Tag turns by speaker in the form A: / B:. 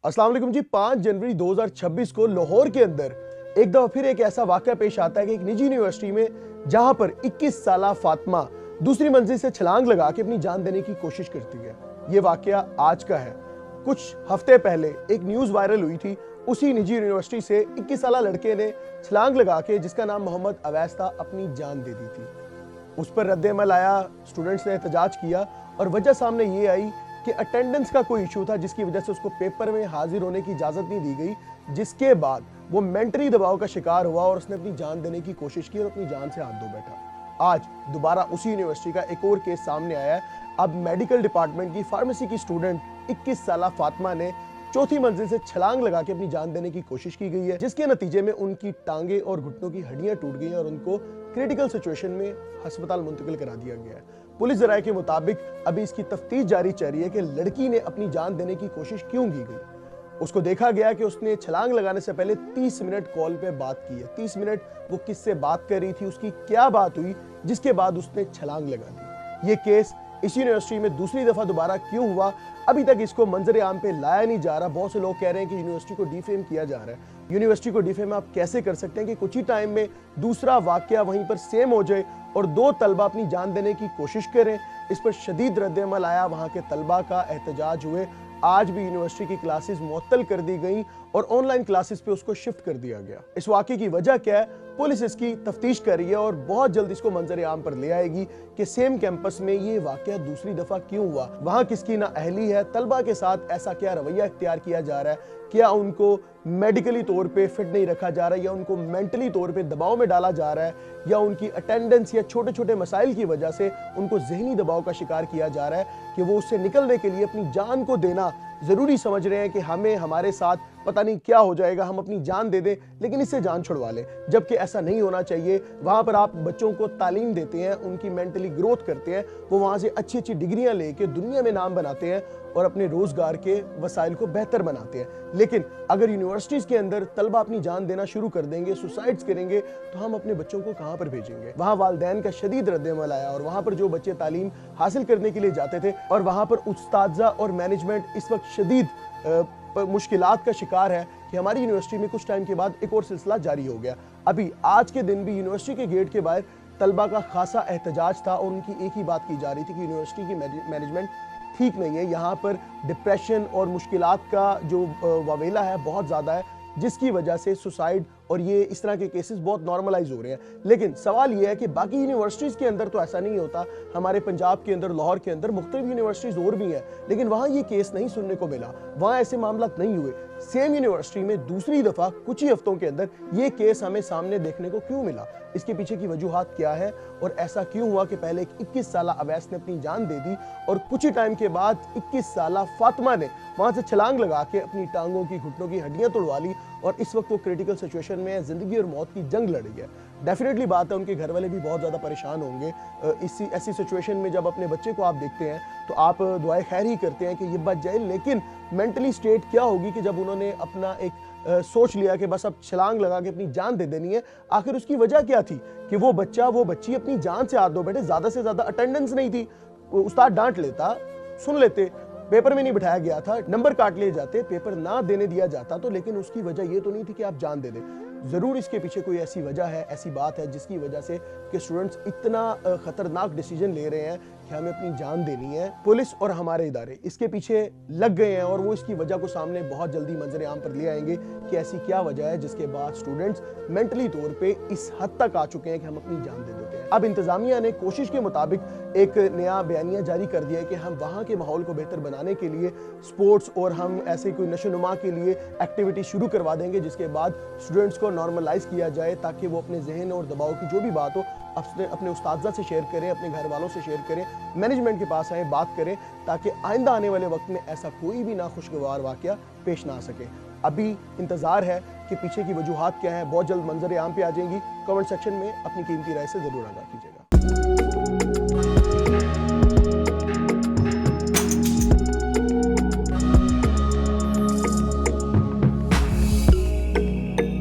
A: अस्सलाम वालेकुम जी। 5 जनवरी 2026 को लाहौर के अंदर एक दफा फिर एक ऐसा वाकया पेश आता है कि एक निजी यूनिवर्सिटी में जहां पर 21 साला फातिमा दूसरी मंजिल से छलांग लगा के अपनी जान देने की कोशिश करती है। ये वाकया आज का है। कुछ हफ्ते पहले एक न्यूज वायरल हुई थी, उसी निजी यूनिवर्सिटी से 21 साला लड़के ने छलांग लगा के, जिसका नाम मोहम्मद अवैस था, अपनी जान दे दी थी। उस पर रद्द-ए-अमल आया, स्टूडेंट्स ने एहतजाज किया और वजह सामने ये आई कि अटेंडेंस का कोई इशू था, जिसकी वजह से उसको पेपर में हाजिर होने की इजाज़त नहीं दी गई, जिसके बाद वो मेंटली दबाव का शिकार हुआ और उसने अपनी जान देने की कोशिश की और अपनी जान से हाथ धो बैठा। आज दोबारा उसी यूनिवर्सिटी का एक और केस सामने आया है। अब मेडिकल डिपार्टमेंट की फार्मेसी की स्टूडेंट 21 साला फातिमा ने चौथी मंजिल से छलांग लगा के अपनी जान देने की कोशिश की गई है, जिसके नतीजे में उनकी टांगे और घुटनों की हड्डियां टूट गई और उनको क्रिटिकल सिचुएशन में अस्पताल मुंतकिल करा दिया गया है। पुलिस जराये के मुताबिक अभी इसकी तफ्तीश जारी चल रही है कि लड़की ने अपनी जान देने की कोशिश क्यों की गई। उसको देखा गया कि उसने छलांग लगाने से पहले 30 मिनट कॉल पे बात की है। 30 मिनट वो किससे बात कर रही थी, उसकी क्या बात हुई, जिसके बाद उसने छलांग लगा दी। ये केस इस यूनिवर्सिटी में दूसरी दफा दोबारा क्यों हुआ, अभी तक इसको मंजर आम पे लाया नहीं जा रहा। बहुत से लोग कह रहे हैं कि यूनिवर्सिटी को डिफेम किया जा रहा है। यूनिवर्सिटी को डिफेम आप कैसे कर सकते हैं कि कुछ ही टाइम में दूसरा वाकया वहीं पर सेम हो जाए और 2 तलबा अपनी जान देने की कोशिश करें। इस पर शदीद रद्द-ए-अमल आया, वहां के तलबा का एहतजाज हुए। आज भी यूनिवर्सिटी की क्लासेस मुअत्तल कर दी गई और ऑनलाइन क्लासेस पे उसको शिफ्ट कर दिया गया। इस वाकये की वजह क्या है, पुलिस इसकी तफ्तीश कर रही है और बहुत जल्द इसको मंजर आम पर ले आएगी कि सेम कैंपस में ये वाकया दूसरी दफा क्यों हुआ, वहां किसकी नाअहली है, तलबा के साथ ऐसा क्या रवैया इख्तियार किया जा रहा है, क्या उनको मेडिकली तौर पे फिट नहीं रखा जा रहा है या उनको मेंटली तौर पे दबाव में डाला जा रहा है या उनकी अटेंडेंस या छोटे छोटे मसाइल की वजह से उनको जहनी दबाव का शिकार किया जा रहा है कि वो उससे निकलने के लिए अपनी जान को देना जरूरी समझ रहे हैं कि हमें हमारे साथ पता नहीं क्या हो जाएगा, हम अपनी जान दे दें लेकिन इससे जान छुड़वा लें, जबकि ऐसा नहीं होना चाहिए। वहाँ पर आप बच्चों को तालीम देते हैं, उनकी मेंटली ग्रोथ करते हैं, वो वहाँ से अच्छी अच्छी डिग्रियां लेके दुनिया में नाम बनाते हैं और अपने रोजगार के वसाइल को बेहतर बनाते हैं। लेकिन अगर यूनिवर्सिटीज के अंदर तलबा अपनी जान देना शुरू कर देंगे, सुसाइड्स करेंगे, तो हम अपने बच्चों को कहाँ पर भेजेंगे। वहाँ वालिदैन का शदीद रद्द-ए-अमल आया और वहाँ पर जो बच्चे तालीम हासिल करने के लिए जाते थे और वहाँ पर उस्तादजा और मैनेजमेंट इस वक्त शदीद मुश्किलात का शिकार है कि हमारी यूनिवर्सिटी में कुछ टाइम के बाद एक और सिलसिला जारी हो गया। अभी आज के दिन भी यूनिवर्सिटी के गेट के बाहर तलबा का खासा एहतजाज था और उनकी एक ही बात की जा रही थी कि यूनिवर्सिटी की मैनेजमेंट ठीक नहीं है, यहाँ पर डिप्रेशन और मुश्किलात का जो वावेला है बहुत ज़्यादा है, जिसकी वजह से सुसाइड और ये इस तरह के केसेस बहुत नॉर्मलाइज हो रहे हैं। लेकिन सवाल ये है कि बाकी यूनिवर्सिटीज़ के अंदर तो ऐसा नहीं होता। हमारे पंजाब के अंदर, लाहौर के अंदर मुख्तलिफ यूनिवर्सिटीज़ और भी हैं, लेकिन वहाँ ये केस नहीं सुनने को मिला, वहाँ ऐसे मामला नहीं हुए। सेम यूनिवर्सिटी में दूसरी दफ़ा कुछ ही हफ्तों के अंदर ये केस हमें सामने देखने को क्यों मिला, इसके पीछे की वजूहात क्या है और ऐसा क्यों हुआ कि पहले 21 साला अवैस ने अपनी जान दे दी और कुछ ही टाइम के बाद 21 साला फातिमा ने वहाँ से छलांग लगा के अपनी टांगों की, घुटनों की हड्डियाँ तोड़वा ली और इस वक्त वो क्रिटिकल सिचुएशन में जिंदगी और मौत की जंग लड़ रही है। डेफिनेटली बात है, उनके घर वाले भी बहुत ज़्यादा परेशान होंगे। ऐसी सिचुएशन में जब अपने बच्चे को आप देखते हैं तो आप दुआए खैर ही करते हैं कि ये बच जाए, लेकिन मेंटली स्टेट क्या होगी कि जब उन्होंने अपना एक सोच लिया कि बस अब छलांग लगा के अपनी जान दे देनी है। आखिर उसकी वजह क्या थी कि वो बच्चा, वो बच्ची अपनी जान से हाथ धो बैठे। ज़्यादा से ज़्यादा अटेंडेंस नहीं थी, उस्ताद डांट लेता, सुन लेते, पेपर में नहीं बिठाया गया था, नंबर काट लिए जाते, पेपर ना देने दिया जाता तो, लेकिन उसकी वजह ये तो नहीं थी कि आप जान दे दें। ज़रूर इसके पीछे कोई ऐसी वजह है, ऐसी बात है जिसकी वजह से कि स्टूडेंट्स इतना ख़तरनाक डिसीजन ले रहे हैं कि हमें अपनी जान देनी है। पुलिस और हमारे इदारे इसके पीछे लग गए हैं और वो इसकी वजह को सामने बहुत जल्दी मंजर आम पर ले आएंगे कि ऐसी क्या वजह है जिसके बाद स्टूडेंट्स मेंटली तौर पे इस हद तक आ चुके हैं कि हम अपनी जान दे देते हैं। अब इंतज़ामिया ने कोशिश के मुताबिक एक नया बयानिया जारी कर दिया है कि हम वहाँ के माहौल को बेहतर बनाने के लिए स्पोर्ट्स और हम ऐसे कोई नशोनुमा के लिए एक्टिविटी शुरू करवा देंगे, जिसके बाद स्टूडेंट्स को नॉर्मलाइज किया जाए ताकि वो अपने जहन और दबाव की जो भी बात हो अपने उस्तादजा से शेयर करें, अपने घर वालों से शेयर करें, मैनेजमेंट के पास आए, बात करें, ताकि आइंदा आने वाले वक्त में ऐसा कोई भी नाखुशगवार वाकया पेश ना आ सके। अभी इंतज़ार है कि पीछे की वजूहात क्या है, बहुत जल्द मंजर आम पे आ जाएंगी। कमेंट सेक्शन में अपनी कीमती राय से ज़रूर आगाह कीजिएगा।